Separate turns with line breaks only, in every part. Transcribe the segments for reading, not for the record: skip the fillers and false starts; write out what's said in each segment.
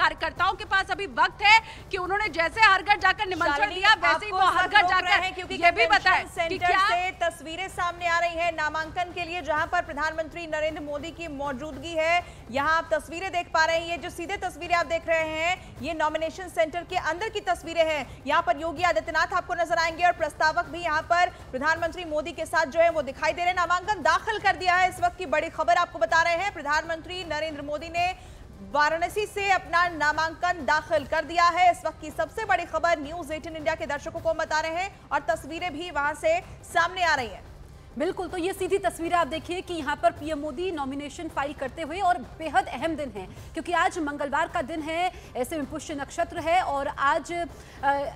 कार्यकर्ताओं के पास अभी वक्त है कि उन्होंने जैसे हर घर जाकर निमंत्रण दिया वैसे ही वो हर घर जाकर क्योंकि ये भी बताएं कि क्या
से तस्वीरें सामने आ रही हैं नामांकन के लिए, जहां पर प्रधानमंत्री नरेंद्र मोदी की मौजूदगी है। यहां आप तस्वीरें देख पा रहे हैं, ये जो सीधे तस्वीरें आप देख रहे हैं ये नॉमिनेशन सेंटर के अंदर की तस्वीरें हैं। यहां पर योगी आदित्यनाथ आपको नजर आएंगे और प्रस्तावक भी यहां पर प्रधानमंत्री मोदी के साथ जो है वो दिखाई दे रहे हैं। नामांकन दाखिल कर दिया है, इस वक्त की बड़ी खबर आपको बता रहे हैं। प्रधानमंत्री नरेंद्र मोदी ने वाराणसी से अपना नामांकन दाखिल कर दिया है। इस वक्त की सबसे बड़ी खबर न्यूज़ 18 इंडिया के दर्शकों को बता रहे हैं और तस्वीरें भी वहां से सामने आ रही हैं।
बिल्कुल, तो ये सीधी तस्वीरें आप देखिए कि यहाँ पर पीएम मोदी नॉमिनेशन फाइल करते हुए, और बेहद अहम दिन है क्योंकि आज मंगलवार का दिन है, ऐसे में पुष्य नक्षत्र है और आज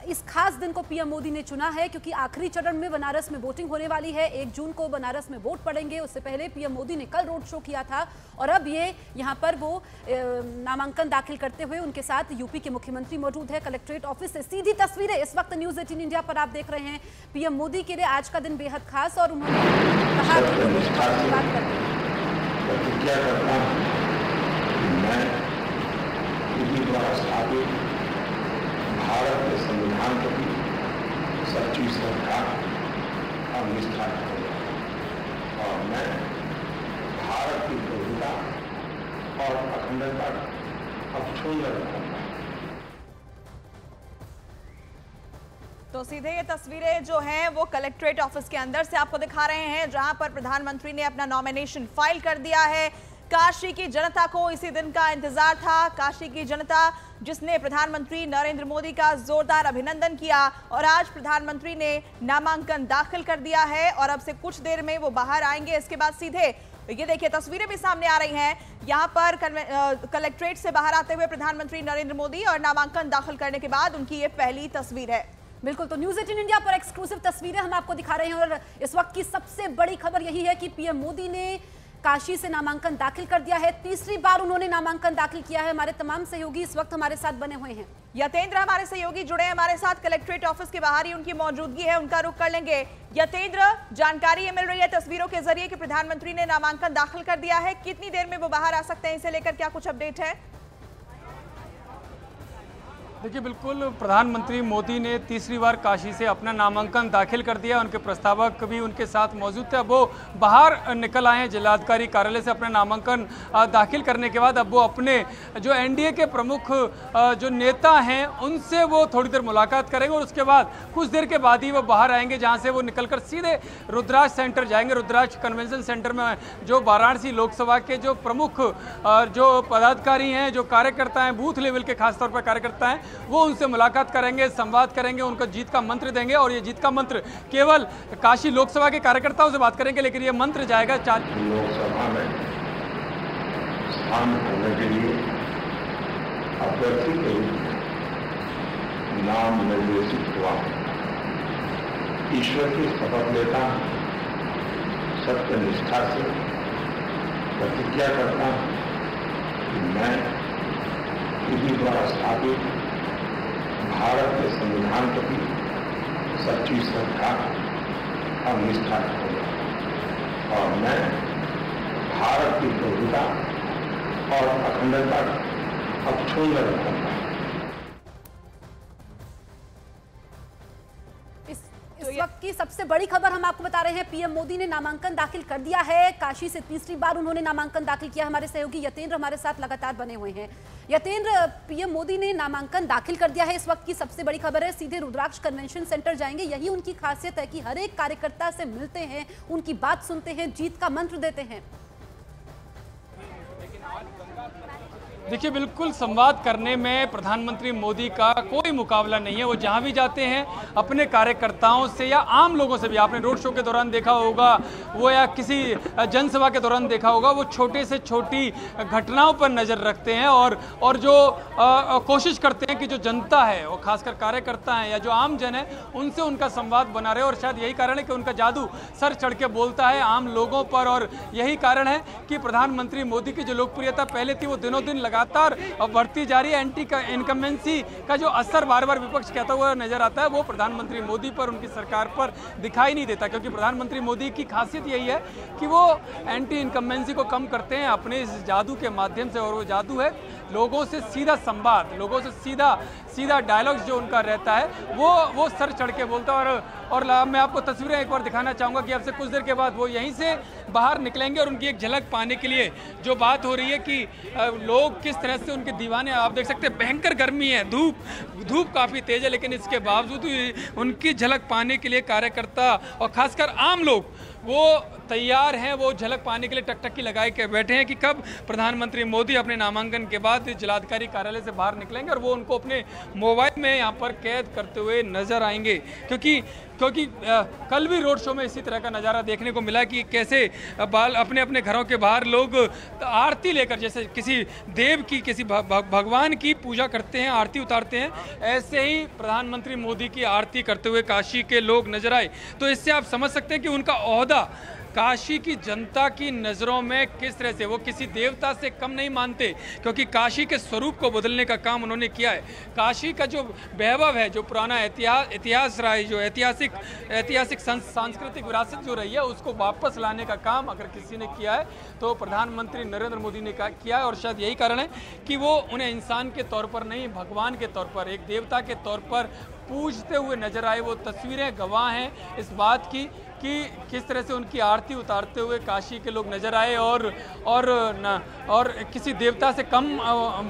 इस खास दिन को पीएम मोदी ने चुना है क्योंकि आखिरी चरण में बनारस में वोटिंग होने वाली है। 1 जून को बनारस में वोट पड़ेंगे। उससे पहले पीएम मोदी ने कल रोड शो किया था और अब ये यहाँ पर वो नामांकन दाखिल करते हुए उनके साथ यूपी के मुख्यमंत्री मौजूद है। कलेक्ट्रेट ऑफिस से सीधी तस्वीरें इस वक्त न्यूज़ 18 इंडिया पर आप देख रहे हैं। पीएम मोदी के लिए आज का दिन बेहद खास और उन्होंने कहा
प्रतिज्ञा करता हूं कि मैं इसी द्वारा स्थापित भारत के संविधान के प्रति सच्ची श्रद्धा और निष्ठा करूंगा और मैं भारत की प्रभुता और अखंडता अक्षुण्ण रखूंगा।
तो सीधे ये तस्वीरें जो हैं वो कलेक्ट्रेट ऑफिस के अंदर से आपको दिखा रहे हैं, जहां पर प्रधानमंत्री ने अपना नॉमिनेशन फाइल कर दिया है। काशी की जनता को इसी दिन का इंतजार था। काशी की जनता जिसने प्रधानमंत्री नरेंद्र मोदी का जोरदार अभिनंदन किया और आज प्रधानमंत्री ने नामांकन दाखिल कर दिया है और अब से कुछ देर में वो बाहर आएंगे। इसके बाद सीधे ये देखिए तस्वीरें भी सामने आ रही हैं। यहाँ पर कलेक्ट्रेट से बाहर आते हुए प्रधानमंत्री नरेंद्र मोदी और नामांकन दाखिल करने के बाद उनकी ये पहली तस्वीर है।
बिल्कुल, तो न्यूज़ 18 इंडिया पर एक्सक्लूसिव तस्वीरें हम आपको दिखा रहे हैं और इस वक्त की सबसे बड़ी खबर यही है कि पीएम मोदी ने काशी से नामांकन दाखिल कर दिया है। तीसरी बार उन्होंने नामांकन दाखिल किया है। हमारे तमाम सहयोगी इस वक्त हमारे साथ बने हुए हैं।
यतेंद्र हमारे सहयोगी जुड़े हैं हमारे साथ, कलेक्ट्रेट ऑफिस के बाहर ही उनकी मौजूदगी है, उनका रुख कर लेंगे। यतेंद्र, जानकारी ये मिल रही है तस्वीरों के जरिए कि प्रधानमंत्री ने नामांकन दाखिल कर दिया है, कितनी देर में वो बाहर आ सकते हैं, इसे लेकर क्या कुछ अपडेट है?
देखिए, बिल्कुल प्रधानमंत्री मोदी ने तीसरी बार काशी से अपना नामांकन दाखिल कर दिया। उनके प्रस्तावक भी उनके साथ मौजूद थे। अब वो बाहर निकल आए हैं जिलाधिकारी कार्यालय से अपना नामांकन दाखिल करने के बाद। अब वो अपने जो एनडीए के प्रमुख जो नेता हैं उनसे वो थोड़ी देर मुलाकात करेंगे और उसके बाद कुछ देर के बाद ही वो बाहर आएंगे, जहाँ से वो निकलकर सीधे रुद्राज सेंटर जाएंगे। रुद्राज कन्वेंशन सेंटर में जो वाराणसी लोकसभा के जो प्रमुख जो पदाधिकारी हैं, जो कार्यकर्ता हैं, बूथ लेवल के खासतौर पर कार्यकर्ता हैं, वो उनसे मुलाकात करेंगे, संवाद करेंगे, उनको जीत का मंत्र देंगे। और ये जीत का मंत्र केवल काशी लोकसभा के कार्यकर्ताओं से बात करेंगे, लेकिन ये मंत्र जाएगा
लोकसभा में स्थान करने के लिए अभ्यर्थी के रूप में नाम निर्देशित हुआ। ईश्वर की शपथ लेता हूं, सत्य निष्ठा से प्रतिज्ञा करता हूं कि मैं इसी द्वारा स्थापित भारत के संविधान के प्रति सच्ची श्रद्धा और निष्ठा रखूंगा और मैं भारत की प्रभुता और अखंडता अक्षुण्ण रखूंगा।
इस वक्त की सबसे बड़ी खबर हम आपको बता रहे हैं, पीएम मोदी ने नामांकन दाखिल कर दिया है। काशी से तीसरी बार उन्होंने नामांकन दाखिल किया। हमारे सहयोगी यतेंद्र हमारे साथ लगातार बने हुए हैं। यतेंद्र, पीएम मोदी ने नामांकन दाखिल कर दिया है, इस वक्त की सबसे बड़ी खबर है। सीधे रुद्राक्ष कन्वेंशन सेंटर जाएंगे। यही उनकी खासियत है कि हर एक कार्यकर्ता से मिलते हैं, उनकी बात सुनते हैं, जीत का मंत्र देते हैं।
देखिए, बिल्कुल संवाद करने में प्रधानमंत्री मोदी का कोई मुकाबला नहीं है। वो जहां भी जाते हैं अपने कार्यकर्ताओं से या आम लोगों से भी, आपने रोड शो के दौरान देखा होगा वो या किसी जनसभा के दौरान देखा होगा, वो छोटे से छोटी घटनाओं पर नज़र रखते हैं और जो कोशिश करते हैं कि जो जनता है, वो खासकर कार्यकर्ता हैं या जो आम जन है, उनसे उनका संवाद बना रहे। और शायद यही कारण है कि उनका जादू सर चढ़ के बोलता है आम लोगों पर। और यही कारण है कि प्रधानमंत्री मोदी की जो लोकप्रियता पहले थी वो दिनों दिन लगातार बढ़ती जा रही है। एंटी इनकम्बेंसी का जो असर बार बार विपक्ष कहता हुआ नजर आता है वो प्रधानमंत्री मोदी पर, उनकी सरकार पर दिखाई नहीं देता, क्योंकि प्रधानमंत्री मोदी की खासियत यही है कि वो एंटी इनकम्बेंसी को कम करते हैं अपने इस जादू के माध्यम से। और वो जादू है लोगों से सीधा संवाद, लोगों से सीधा डायलॉग्स जो उनका रहता है वो सर चढ़ के बोलता है। और मैं आपको तस्वीरें एक बार दिखाना चाहूँगा कि अब से कुछ देर के बाद वो यहीं से बाहर निकलेंगे और उनकी एक झलक पाने के लिए जो बात हो रही है कि लोग किस तरह से उनके दीवाने, आप देख सकते हैं भयंकर गर्मी है, धूप काफ़ी तेज है, लेकिन इसके बावजूद उनकी झलक पाने के लिए कार्यकर्ता और खासकर आम लोग वो तैयार हैं, वो झलक पाने के लिए टकटकी लगाए के बैठे हैं कि कब प्रधानमंत्री मोदी अपने नामांकन के बाद जिलाधिकारी कार्यालय से बाहर निकलेंगे और वो उनको अपने मोबाइल में यहाँ पर कैद करते हुए नजर आएंगे। क्योंकि कल भी रोड शो में इसी तरह का नज़ारा देखने को मिला कि कैसे अपने अपने घरों के बाहर लोग आरती लेकर, जैसे किसी देव की, किसी भगवान की पूजा करते हैं, आरती उतारते हैं, ऐसे ही प्रधानमंत्री मोदी की आरती करते हुए काशी के लोग नजर आए। तो इससे आप समझ सकते हैं कि उनका ओहदा काशी की जनता की नज़रों में किस तरह से, वो किसी देवता से कम नहीं मानते, क्योंकि काशी के स्वरूप को बदलने का काम उन्होंने किया है। काशी का जो वैभव है, जो पुराना इतिहास रहा है, जो ऐतिहासिक सांस्कृतिक विरासत जो रही है, उसको वापस लाने का काम अगर किसी ने किया है तो प्रधानमंत्री नरेंद्र मोदी ने किया है। और शायद यही कारण है कि वो उन्हें इंसान के तौर पर नहीं, भगवान के तौर पर, एक देवता के तौर पर पूजते हुए नजर आए। वो तस्वीरें गवाह हैं इस बात की कि किस तरह से उनकी आरती उतारते हुए काशी के लोग नजर आए और किसी देवता से कम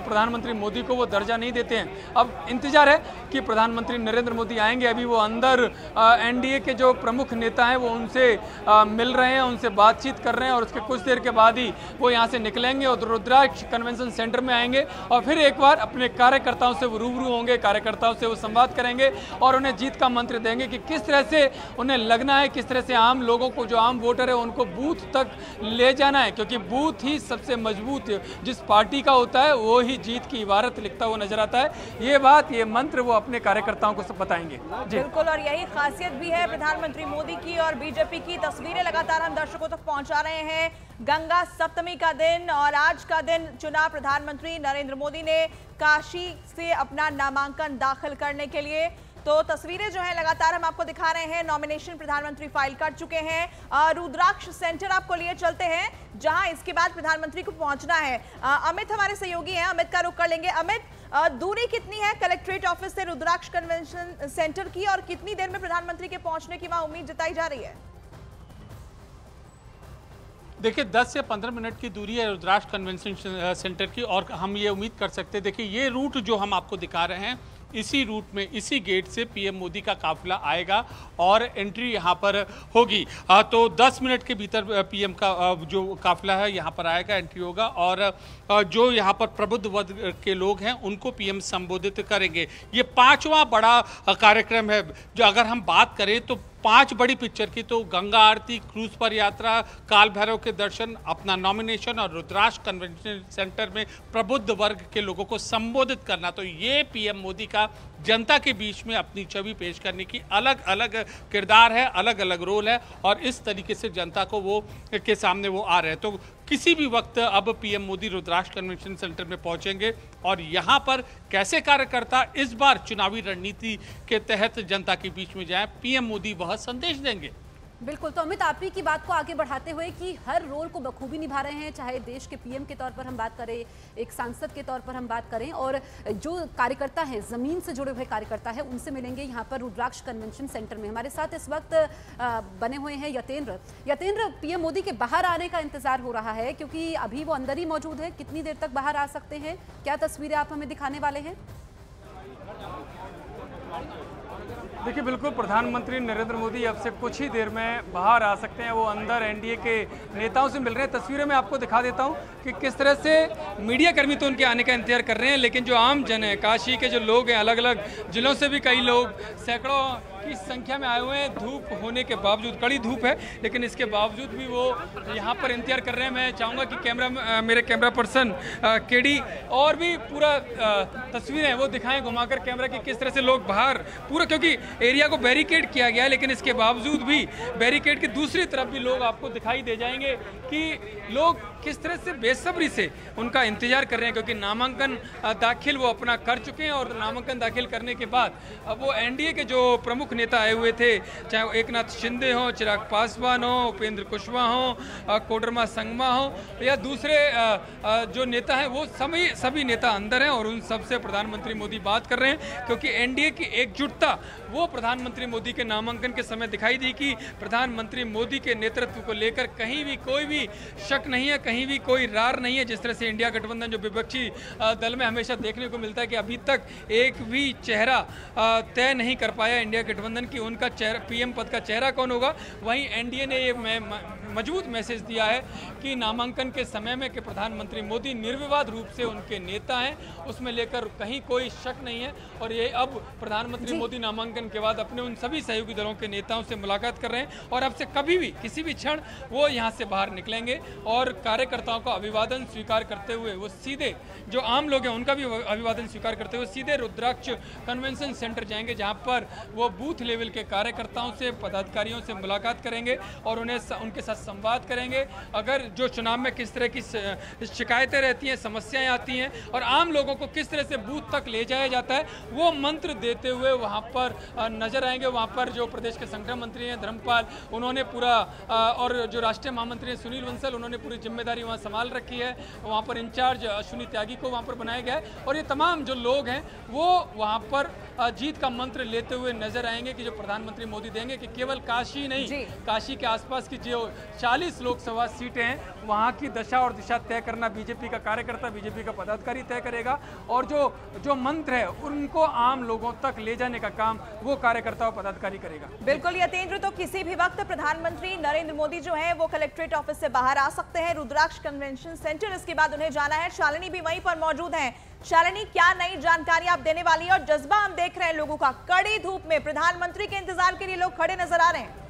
प्रधानमंत्री मोदी को वो दर्जा नहीं देते हैं। अब इंतजार है कि प्रधानमंत्री नरेंद्र मोदी आएंगे। अभी वो अंदर एनडीए के जो प्रमुख नेता हैं वो उनसे मिल रहे हैं, उनसे बातचीत कर रहे हैं और उसके कुछ देर के बाद ही वो यहाँ से निकलेंगे और रुद्राक्ष कन्वेंशन सेंटर में आएंगे और फिर एक बार अपने कार्यकर्ताओं से वो रूबरू होंगे, कार्यकर्ताओं से वो संवाद करेंगे और उन्हें जीत का मंत्र देंगे कि किस तरह से उन्हें लगना है, किस तरह से आम लोगों को, जो आम वोटर है, उनको बूथ तक ले जाना है, क्योंकि बूथ ही सबसे मजबूत जिस पार्टी का होता है वो ही जीत की इबारत लिखता हुआ नजर आता है। ये बात, ये मंत्र वो अपने कार्यकर्ताओं को सब बताएंगे।
बिल्कुल, और यही खासियत भी है प्रधानमंत्री मोदी की और बीजेपी की। तस्वीरें लगातार हम दर्शकों तक पहुंचा रहे हैं। गंगा सप्तमी का दिन और आज का दिन चुना प्रधानमंत्री नरेंद्र मोदी ने काशी से अपना नामांकन दाखिल करने के लिए। तो तस्वीरें जो हैं लगातार हम आपको दिखा रहे हैं। नॉमिनेशन प्रधानमंत्री फाइल कर चुके हैं। रुद्राक्ष सेंटर आपको लिए चलते हैं जहां इसके बाद प्रधानमंत्री को पहुंचना है। अमित हमारे सहयोगी हैं, अमित का रुख कर लेंगे। अमित, दूरी कितनी है कलेक्ट्रेट ऑफिस से रुद्राक्ष कन्वेंशन सेंटर की और कितनी देर में प्रधानमंत्री के पहुंचने की वहां उम्मीद जताई जा रही है?
देखिए 10 से 15 मिनट की दूरी है रुद्राक्ष कन्वेंशन सेंटर की और हम ये उम्मीद कर सकते हैं, देखिए ये रूट जो हम आपको दिखा रहे हैं, इसी रूट में, इसी गेट से पीएम मोदी का काफिला आएगा और एंट्री यहाँ पर होगी। तो 10 मिनट के भीतर पीएम का जो काफिला है यहाँ पर आएगा, एंट्री होगा और जो यहाँ पर प्रबुद्ध वर्ग के लोग हैं उनको पीएम संबोधित करेंगे। ये 5वां बड़ा कार्यक्रम है। जो अगर हम बात करें तो 5 बड़ी पिक्चर की, तो गंगा आरती, क्रूज पर यात्रा, काल भैरव के दर्शन, अपना नॉमिनेशन और रुद्राक्ष कन्वेंशन सेंटर में प्रबुद्ध वर्ग के लोगों को संबोधित करना। तो ये पीएम मोदी का जनता के बीच में अपनी छवि पेश करने की अलग अलग किरदार है, अलग अलग रोल है और इस तरीके से जनता को वो के सामने वो आ रहे हैं। तो किसी भी वक्त अब पीएम मोदी रुद्राक्ष कन्वेंशन सेंटर में पहुंचेंगे और यहाँ पर कैसे कार्यकर्ता इस बार चुनावी रणनीति के तहत जनता के बीच में जाएं, पीएम मोदी वह संदेश देंगे।
बिल्कुल, तो अमित आप ही की बात को आगे बढ़ाते हुए कि हर रोल को बखूबी निभा रहे हैं, चाहे देश के पीएम के तौर पर हम बात करें, एक सांसद के तौर पर हम बात करें और जो कार्यकर्ता हैं, जमीन से जुड़े हुए कार्यकर्ता हैं, उनसे मिलेंगे यहाँ पर रुद्राक्ष कन्वेंशन सेंटर में। हमारे साथ इस वक्त बने हुए हैं यतेंद्र। पीएम मोदी के बाहर आने का इंतजार हो रहा है क्योंकि अभी वो अंदर ही मौजूद है, कितनी देर तक बाहर आ सकते हैं, क्या तस्वीरें आप हमें दिखाने वाले हैं?
देखिए बिल्कुल, प्रधानमंत्री नरेंद्र मोदी अब से कुछ ही देर में बाहर आ सकते हैं। वो अंदर एनडीए के नेताओं से मिल रहे हैं। तस्वीरें मैं आपको दिखा देता हूं कि किस तरह से मीडिया कर्मी तो उनके आने का इंतजार कर रहे हैं, लेकिन जो आम जन है, काशी के जो लोग हैं, अलग अलग जिलों से भी कई लोग, सैकड़ों की संख्या में आए हुए हैं। धूप होने के बावजूद, कड़ी धूप है, लेकिन इसके बावजूद भी वो यहाँ पर इंतजार कर रहे हैं। मैं चाहूँगा कि मेरे कैमरा पर्सन केडी और भी पूरा तस्वीरें वो दिखाएं घुमाकर कैमरा की, किस तरह से लोग बाहर पूरा, क्योंकि एरिया को बैरिकेड किया गया है, लेकिन इसके बावजूद भी बैरिकेड की दूसरी तरफ भी लोग आपको दिखाई दे जाएंगे कि लोग किस तरह से बेसब्री से उनका इंतजार कर रहे हैं, क्योंकि नामांकन दाखिल वो अपना कर चुके हैं और नामांकन दाखिल करने के बाद अब वो एनडीए के जो प्रमुख नेता आए हुए थे, चाहे वो एकनाथ शिंदे हो, चिराग पासवान हो, उपेंद्र कुशवाहा हो, कोडरमा संगमा हो या दूसरे जो नेता हैं, वो सभी नेता अंदर हैं और उन सबसे प्रधानमंत्री मोदी बात कर रहे हैं, क्योंकि एनडीए की एकजुटता वो प्रधानमंत्री मोदी के नामांकन के समय दिखाई दी कि प्रधानमंत्री मोदी के नेतृत्व को लेकर कहीं भी कोई भी शक नहीं है, कहीं भी कोई रार नहीं है। जिस तरह से इंडिया गठबंधन जो विपक्षी दल में हमेशा देखने को मिलता है कि अभी तक एक भी चेहरा तय नहीं कर पाया इंडिया गठबंधन की उनका पीएम पद का चेहरा कौन होगा, वहीं एनडीए ने ये मजबूत मैसेज दिया है कि नामांकन के समय में कि प्रधानमंत्री मोदी निर्विवाद रूप से उनके नेता हैं, उसमें लेकर कहीं कोई शक नहीं है। और ये अब प्रधानमंत्री मोदी नामांकन के बाद अपने उन सभी सहयोगी दलों के नेताओं से मुलाकात कर रहे हैं और अब से कभी भी किसी भी क्षण वो यहाँ से बाहर निकलेंगे और कार्यकर्ताओं का अभिवादन स्वीकार करते हुए वो सीधे, जो आम लोग हैं उनका भी अभिवादन स्वीकार करते हुए सीधे रुद्राक्ष कन्वेंशन सेंटर जाएंगे, जहाँ पर वो बूथ लेवल के कार्यकर्ताओं से, पदाधिकारियों से मुलाकात करेंगे और उन्हें उनके साथ संवाद करेंगे। अगर जो चुनाव में किस तरह की शिकायतें रहती हैं, समस्याएं आती हैं और आम लोगों को किस तरह से बूथ तक ले जाया जाता है, वो मंत्र देते हुए वहाँ पर नजर आएंगे। वहाँ पर जो प्रदेश के संगठन मंत्री हैं धर्मपाल, उन्होंने पूरा और जो राष्ट्रीय महामंत्री हैं सुनील बंसल, उन्होंने पूरी जिम्मेदारी वहाँ संभाल रखी है। वहाँ पर इंचार्ज अश्विनी त्यागी को वहाँ पर बनाया गया है और ये तमाम जो लोग हैं वो वहाँ पर जीत का मंत्र लेते हुए नजर आएंगे कि जो प्रधानमंत्री मोदी देंगे कि केवल काशी नहीं, काशी के आसपास की जो 40 लोकसभा सीटें हैं वहाँ की दशा और दिशा तय करना बीजेपी का कार्यकर्ता, बीजेपी का पदाधिकारी तय करेगा और जो मंत्र है उनको आम लोगों तक ले जाने का काम वो कार्यकर्ता और पदाधिकारी करेगा।
बिल्कुल यतेंद्र, तो किसी भी वक्त प्रधानमंत्री नरेंद्र मोदी जो है वो कलेक्ट्रेट ऑफिस से बाहर आ सकते हैं, रुद्राक्ष कन्वेंशन सेंटर, इसके बाद उन्हें जाना है। शालिनी भी वहीं पर मौजूद है। शालिनी, क्या नई जानकारी आप देने वाली है? और जज्बा हम देख रहे हैं लोगों का, कड़ी धूप में प्रधानमंत्री के इंतजार के लिए लोग खड़े नजर आ रहे हैं।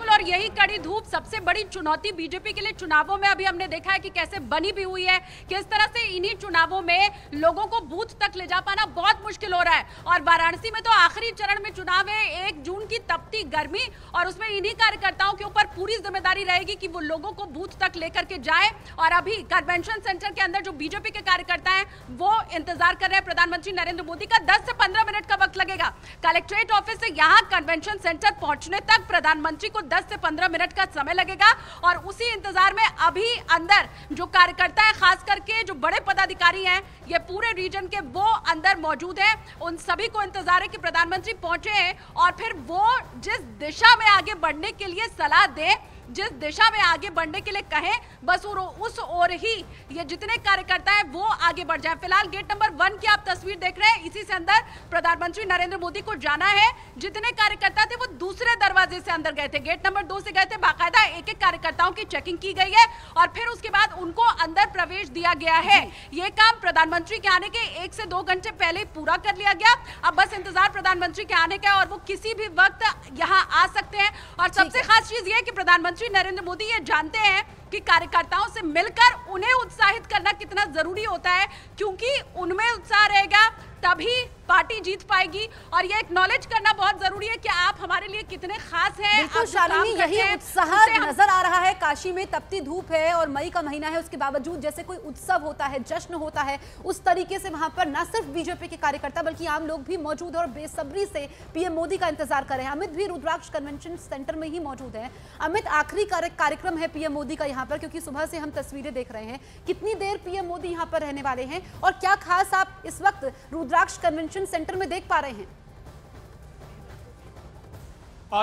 और यही कड़ी धूप सबसे बड़ी चुनौती बीजेपी के लिए चुनावों में अभी हमने देखा है कि कैसे बनी भी हुई है, किस तरह से इन्हीं चुनावों में लोगों को बूथ तक ले जा पाना बहुत मुश्किल हो रहा है। और वाराणसी में तो आखिरी चरण में चुनाव है, 1 जून की तपती गर्मी और उसमें इन्हीं कार्यकर्ताओं के ऊपर पूरी जिम्मेदारी रहेगी कि वो लोगों को बूथ तक लेकर के जाए। और अभी कन्वेंशन सेंटर के अंदर जो बीजेपी के कार्यकर्ता है वो इंतजार कर रहे हैं प्रधानमंत्री नरेंद्र मोदी का। 10 से 15 मिनट का वक्त लगेगा कलेक्ट्रेट ऑफिस से यहाँ कन्वेंशन सेंटर पहुंचने तक। प्रधानमंत्री को 10 से 15 मिनट का समय लगेगा और उसी इंतजार में अभी अंदर जो कार्यकर्ता है, खास करके जो बड़े पदाधिकारी हैं ये पूरे रीजन के, वो अंदर मौजूद हैं। उन सभी को इंतजार है कि प्रधानमंत्री पहुंचे हैं और फिर वो जिस दिशा में आगे बढ़ने के लिए सलाह दें, जिस दिशा में आगे बढ़ने के लिए कहें, बस उस ओर ही ये जितने कार्यकर्ता हैं वो आगे बढ़ जाएं। फिलहाल गेट नंबर 1 की आप तस्वीर देख रहे हैं, इसी से अंदर प्रधानमंत्री नरेंद्र मोदी को जाना है। जितने कार्यकर्ता थे वो दूसरे दरवाजे से अंदर गए थे, गेट नंबर 2 से गए थे। बाकायदा एक एक कार्यकर्ताओं की चेकिंग की गई है और फिर उसके बाद उनको अंदर प्रवेश दिया गया है। ये काम प्रधानमंत्री के आने के 1 से 2 घंटे पहले पूरा कर लिया गया। अब बस इंतजार प्रधानमंत्री के आने का और वो किसी भी वक्त यहाँ आ सकते हैं। और सबसे खास चीज ये है कि प्रधानमंत्री नरेंद्र मोदी ये जानते हैं कि कार्यकर्ताओं से मिलकर उन्हें उत्साहित करना कितना जरूरी होता है, क्योंकि उनमें उत्साह रहेगा तभी पार्टी जीत पाएगी। और ये एक्नॉलेज करना बहुत जरूरी है कि आप हमारे लिए कितने खास हैं।
बिल्कुल शालिनी, यही उत्साह नजर आ रहा है। काशी में तपती धूप है और मई का महीना है, उसके बावजूद जैसे कोई उत्सव होता है, जश्न होता है, उस तरीके से वहां पर न सिर्फ बीजेपी के कार्यकर्ता बल्कि आम लोग भी मौजूद है और बेसब्री से पीएम मोदी का इंतजार कर रहे हैं। अमित भी रुद्राक्ष कन्वेंशन सेंटर में ही मौजूद है। अमित, आखिरी कार्यक्रम है पीएम मोदी का यहाँ पर, क्योंकि सुबह से हम तस्वीरें देख रहे हैं। कितनी देर पीएम मोदी यहाँ पर रहने वाले हैं और क्या खास आप इस वक्त रुद्राक्ष कन्वेंशन सेंटर में देख पा रहे हैं?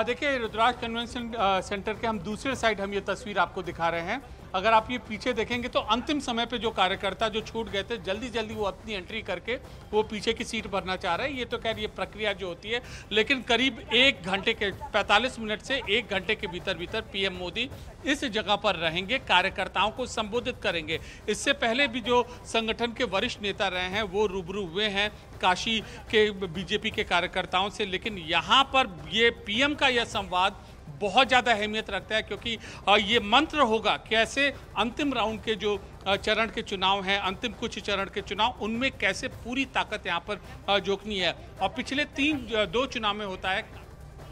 देखिए, रुद्राक्ष कन्वेंशन सेंटर के हम दूसरे साइड हम ये तस्वीर आपको दिखा रहे हैं। अगर आप ये पीछे देखेंगे तो अंतिम समय पे जो कार्यकर्ता जो छूट गए थे, जल्दी जल्दी वो अपनी एंट्री करके वो पीछे की सीट भरना चाह रहे हैं। ये तो खैर ये प्रक्रिया जो होती है, लेकिन करीब 1 घंटे के 45 मिनट से 1 घंटे के भीतर पीएम मोदी इस जगह पर रहेंगे, कार्यकर्ताओं को संबोधित करेंगे। इससे पहले भी जो संगठन के वरिष्ठ नेता रहे हैं वो रूबरू हुए हैं काशी के बीजेपी के कार्यकर्ताओं से, लेकिन यहाँ पर ये पीएम का यह संवाद बहुत ज़्यादा अहमियत रखता है, क्योंकि ये मंत्र होगा कैसे अंतिम राउंड के जो चरण के चुनाव हैं, अंतिम कुछ चरण के चुनाव, उनमें कैसे पूरी ताकत यहाँ पर झोंकनी है। और पिछले 2 चुनाव में होता है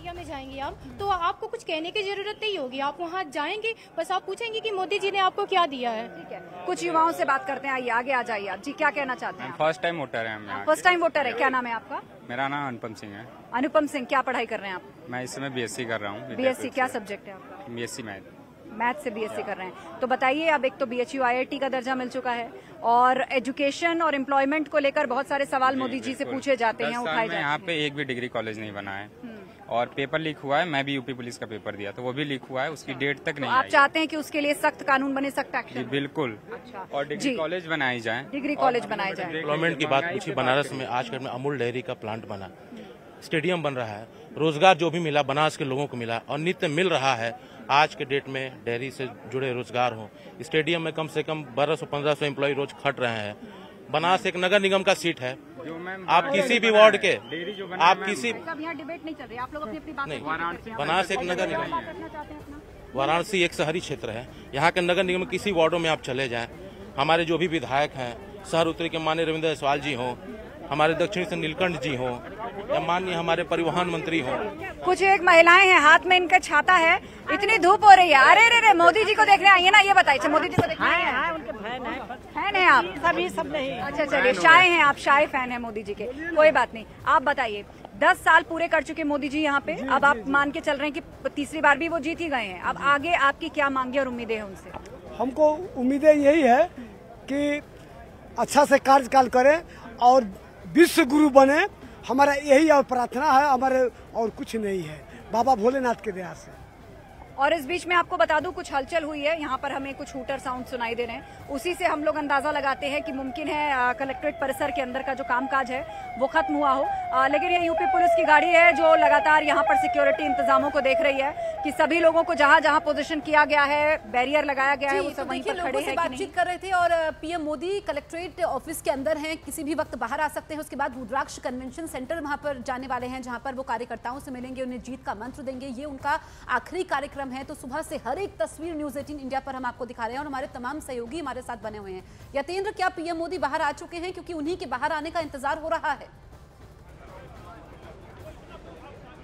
में जाएंगे आप, तो आपको कुछ कहने की जरूरत नहीं होगी, आप वहाँ जाएंगे, बस आप पूछेंगे कि मोदी जी ने आपको क्या दिया है।
ठीक है, कुछ युवाओं से बात करते हैं, आइए आगे आ जाइए आप जी, क्या कहना चाहते हैं?
फर्स्ट टाइम वोटर है।
फर्स्ट टाइम वोटर है, क्या नाम है आपका?
मेरा नाम अनुपम सिंह है।
अनुपम सिंह, क्या पढ़ाई कर रहे हैं आप?
मैं इस समय बीएससी कर रहा हूँ।
बीएससी, क्या सब्जेक्ट है आपका?
BSc math.
मैथ से बीएससी कर रहे हैं, तो बताइए, अब एक तो बीएचयू IIT का दर्जा मिल चुका है और एजुकेशन और एम्प्लॉयमेंट को लेकर बहुत सारे सवाल मोदी जी से पूछे जाते हैं, उठाए जाते हैं।
यहाँ पे एक भी डिग्री कॉलेज नहीं बना है और पेपर लीक हुआ है। मैं भी यूपी पुलिस का पेपर दिया, तो वो भी लीक हुआ है, उसकी डेट तक नहीं आई।
आप चाहते हैं कि उसके लिए सख्त कानून बने, सख्त एक्शन?
बिल्कुल।
अच्छा,
और डिग्री कॉलेज बनाई जाए,
डिग्री कॉलेज बनाए जाए।
एम्प्लॉयमेंट की बात पूछी, बनारस में आजकल में अमूल डेयरी का प्लांट बना, स्टेडियम बन रहा है, रोजगार जो भी मिला बनारस के लोगों को मिला और नित्य मिल रहा है। आज के डेट में डेयरी से जुड़े रोजगार हो, स्टेडियम में कम से कम 1200-1500 एम्प्लॉय रोज खट रहे हैं। बनारस एक नगर निगम का सीट है, आप किसी भी वार्ड के, आप किसी
यहाँ डिबेट नहीं चल रही, आप लोग अपनी अपनी बात
नहीं, बनारस एक नगर निगम, वाराणसी एक शहरी क्षेत्र है, यहाँ के नगर निगम किसी वार्डों में आप चले जाएं, हमारे जो भी विधायक हैं, शहर उत्तरी के माननीय रविंद्र जायसवाल जी हों, हमारे दक्षिणी से नीलकंठ जी हों या माननीय हमारे परिवहन मंत्री हों।
कुछ एक महिलाएं हैं, हाथ में इनका छाता है, इतनी धूप हो रही है, अरे रे मोदी जी को देखने आई है ना, ये बताइए, मोदी जी को देखने आई है? उनके फैन है आप सभी? सब नहीं। अच्छा चलिए, शाय हैं आप, शाय फैन है मोदी जी के, कोई बात नहीं। आप बताइए, 10 साल पूरे कर चुके मोदी जी यहाँ पे, अब आप मान के चल रहे हैं कि तीसरी बार भी वो जीत ही गए हैं, अब आगे आपकी क्या मांगे और उम्मीदें हैं उनसे?
हमको उम्मीदें यही है कि अच्छा से कार्यकाल करें और विश्व गुरु बने, हमारा यही और प्रार्थना है, हमारे और कुछ नहीं है, बाबा भोलेनाथ के दया से।
और इस बीच में आपको बता दूं, कुछ हलचल हुई है यहाँ पर, हमें कुछ हूटर साउंड सुनाई दे रहे हैं, उसी से हम लोग अंदाजा लगाते हैं कि मुमकिन है कलेक्ट्रेट परिसर के अंदर का जो कामकाज है वो खत्म हुआ हो। लेकिन ये यूपी पुलिस की गाड़ी है जो लगातार यहाँ पर सिक्योरिटी इंतजामों को देख रही है कि सभी लोगों को जहाँ जहाँ पोजीशन किया गया है, बैरियर लगाया गया है, वो सब वहीं पर खड़े हैं। बातचीत कर रहे थे और पीएम मोदी कलेक्ट्रेट ऑफिस के अंदर हैं, किसी भी वक्त बाहर आ सकते हैं। उसके बाद रुद्राक्ष कन्वेंशन सेंटर वहां पर जाने वाले हैं, जहां पर वो कार्यकर्ताओं से मिलेंगे, उन्हें जीत का मंत्र देंगे, ये उनका आखिरी कार्यक्रम है। तो सुबह से हर एक तस्वीर न्यूज़ 18 इंडिया पर हम आपको दिखा रहे हैं और हमारे तमाम सहयोगी हमारे साथ बने हुए हैं। यतेंद्र, क्या पीएम मोदी बाहर आ चुके हैं, क्योंकि उन्हीं के बाहर आने का इंतजार हो रहा है?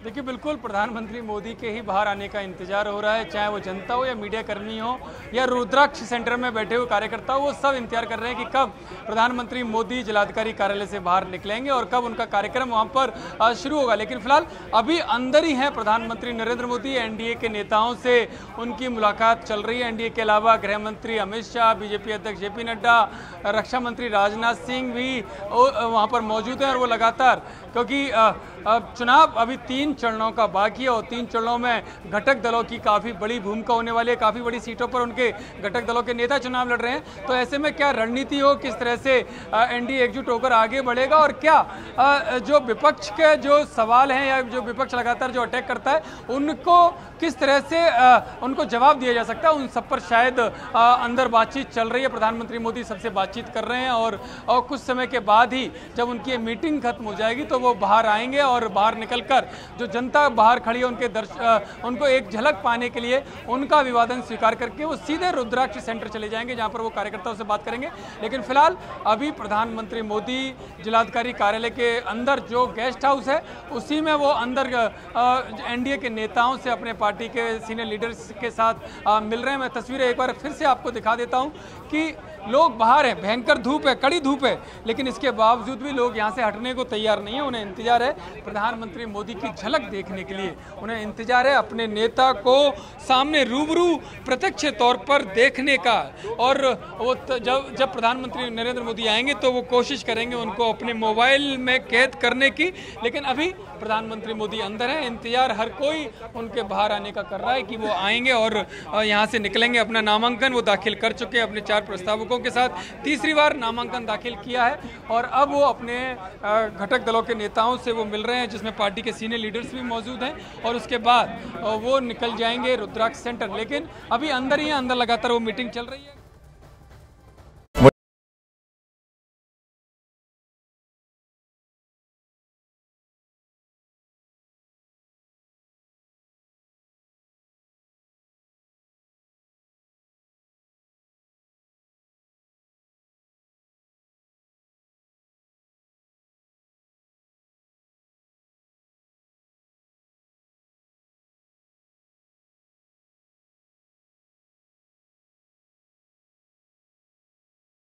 देखिए, बिल्कुल प्रधानमंत्री मोदी के ही बाहर आने का इंतजार हो रहा है, चाहे वो जनता हो या मीडिया कर्मी हो या रुद्राक्ष सेंटर में बैठे हुए कार्यकर्ता हो, वो सब इंतजार कर रहे हैं कि कब प्रधानमंत्री मोदी जिलाधिकारी कार्यालय से बाहर निकलेंगे और कब उनका कार्यक्रम वहां पर शुरू होगा। लेकिन फिलहाल अभी अंदर ही हैं प्रधानमंत्री नरेंद्र मोदी, एनडीए के नेताओं से उनकी मुलाकात चल रही है। एनडीए के अलावा गृह मंत्री अमित शाह, बीजेपी अध्यक्ष जेपी नड्डा, रक्षा मंत्री राजनाथ सिंह भी वहाँ पर मौजूद हैं और वो लगातार, क्योंकि चुनाव अभी 3 चरणों का बाकी है और 3 चरणों में घटक दलों की काफ़ी बड़ी भूमिका होने वाली है, काफ़ी बड़ी सीटों पर उनके घटक दलों के नेता चुनाव लड़ रहे हैं। तो ऐसे में क्या रणनीति हो, किस तरह से एनडीए एकजुट होकर आगे बढ़ेगा और क्या जो विपक्ष के जो सवाल हैं या जो विपक्ष लगातार जो अटैक करता है उनको किस तरह से उनको जवाब दिया जा सकता है, उन सब पर शायद अंदर बातचीत चल रही है। प्रधानमंत्री मोदी सबसे बातचीत कर रहे हैं और कुछ समय के बाद ही जब उनकी ये मीटिंग खत्म हो जाएगी तो वो बाहर आएंगे और बाहर निकलकर जो जनता बाहर खड़ी है उनको एक झलक पाने के लिए उनका अभिवादन स्वीकार करके वो सीधे रुद्राक्ष सेंटर चले जाएंगे, जहां पर वो कार्यकर्ताओं से बात करेंगे। लेकिन फिलहाल अभी प्रधानमंत्री मोदी जिलाधिकारी कार्यालय के अंदर जो गेस्ट हाउस है उसी में वो अंदर एनडीए के नेताओं से, अपने पार्टी के सीनियर लीडर्स के साथ मिल रहे हैं। मैं तस्वीरें एक बार फिर से आपको दिखा देता हूं कि लोग बाहर हैं, भयंकर धूप है, कड़ी धूप है, लेकिन इसके बावजूद भी लोग यहाँ से हटने को तैयार नहीं है। उन्हें इंतजार है प्रधानमंत्री मोदी की झलक देखने के लिए, उन्हें इंतजार है अपने नेता को सामने रूबरू प्रत्यक्ष तौर पर देखने का। और वो जब प्रधानमंत्री नरेंद्र मोदी आएंगे तो वो कोशिश करेंगे उनको अपने मोबाइल में कैद करने की, लेकिन अभी प्रधानमंत्री मोदी अंदर है, इंतजार हर कोई उनके बाहर आने का कर रहा है कि वो आएंगे और यहाँ से निकलेंगे। अपना नामांकन वो दाखिल कर चुके हैं, अपने 4 प्रस्तावकों के साथ तीसरी बार नामांकन दाखिल किया है और अब वो अपने घटक दलों के नेताओं से वो मिल रहे हैं, जिसमें पार्टी के सीनियर लीडर्स भी मौजूद हैं और उसके बाद वो निकल जाएंगे रुद्राक्ष सेंटर। लेकिन अभी अंदर ही अंदर लगातार वो मीटिंग चल रही है।